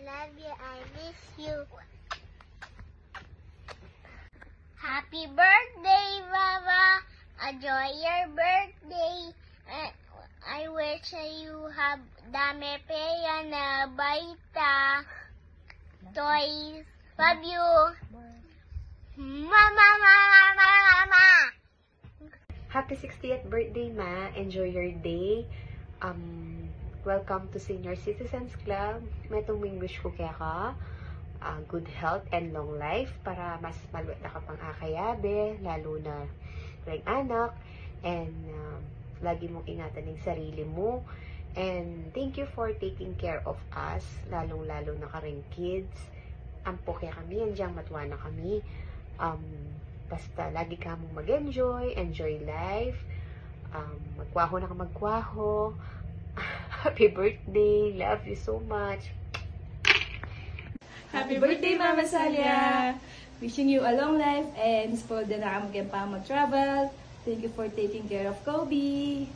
love you. I miss you. Happy birthday, Mama. Enjoy your birthday. I wish you have dami pera na baita. Toys. Love you. Mama, mama, mama, mama. Happy 60th birthday, Ma. Enjoy your day. Welcome to Senior Citizens Club. May tuming wish ko kaya ka. Good health and long life para mas maluwat na ka pang akayabe, lalo na ring anak. And lagi mong ingatan yung sarili mo. And thank you for taking care of us, lalong-lalo na ka ring kids. Ampo kaya kami, andiyan matuwa na kami. Basta lagi ka mong mag-enjoy, enjoy life. Magkwaho na ka magkwaho. Happy birthday. Love you so much. Happy birthday, Mama Salia! Wishing you a long life and spoiled na kami pa mag-travel. Thank you for taking care of Kobe.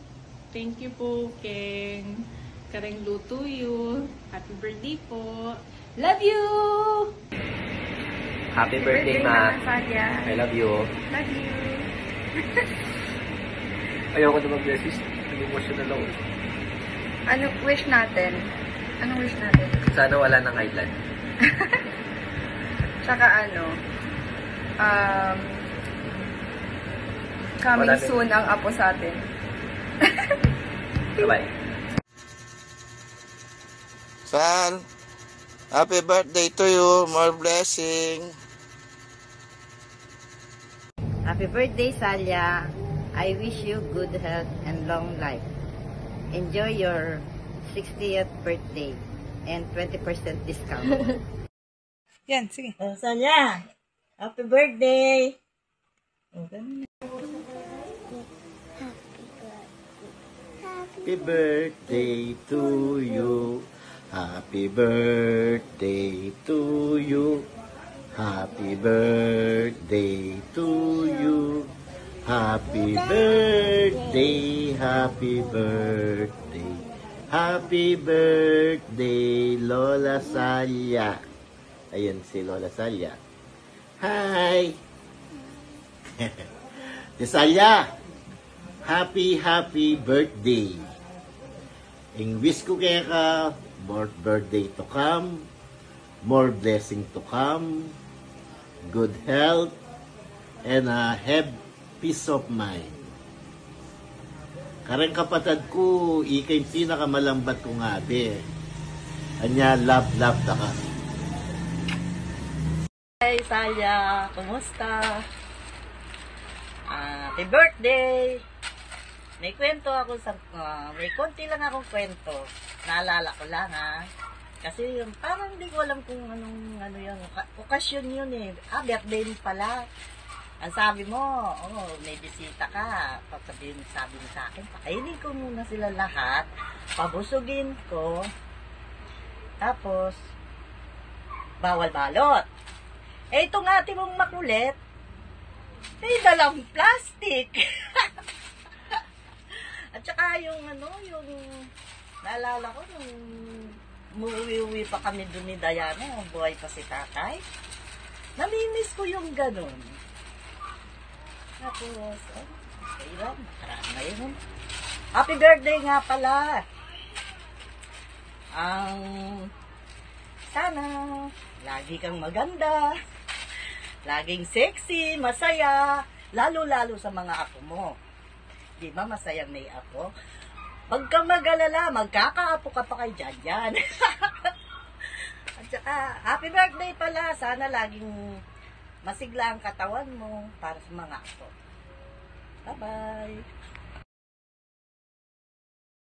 Thank you po, Ken. Kareng luto you. Happy birthday po. Love you! Happy birthday, Ma. Salia. I love you. Love you. Ayoko na mag-message. Emotional ako. Anong wish natin? Sana wala ng island. Tsaka coming Marami. soon ang apo sa atin. Bye-bye. Sal, happy birthday to you. More blessing. Happy birthday, Salia. I wish you good health and long life. Enjoy your 60th birthday and 20% discount. Yan, sige. Salia, happy birthday. Happy birthday to you. Happy birthday to you. Happy birthday to you. Happy birthday, happy birthday. Happy birthday, Lola Salia. Ayun si Lola Salia. Hi! Si Salia, happy birthday. Ang wish ko kaya ka, more birthday to come, more blessing to come, good health, and have peace of mind. Karang kapatid ko, ikay pinakamalambat ko nga, be. Anya, love na ka. Hey, Salia, kumusta? Happy birthday! May kwento ako may konti lang akong kwento. Naalala ko lang, ha? Kasi yung parang hindi ko alam kung ano yung okasyon yun eh. Birthday mo pala. Ang sabi mo, may bisita ka. Sabi mo sa akin, pakainin ko muna sila lahat. Pabusugin ko. Tapos, bawal balot. Itong ate mong makulit, may dalang plastic. At saka yung naalala ko, nung umuwi pa kami dun ni Diana, buhay pa si tatay. Namimiss ko yung ganun. Tapos, okay lang, nakaraan ngayon. Happy birthday nga pala! Sana, lagi kang maganda, laging sexy, masaya, lalo-lalo sa mga apo mo. Di ba masayang may apo? Huwag kang mag-alala, magkakaapo ka pa kay Janjan. At saka, happy birthday pala, sana laging masigla ang katawan mo para sa mga apo. Bye-bye!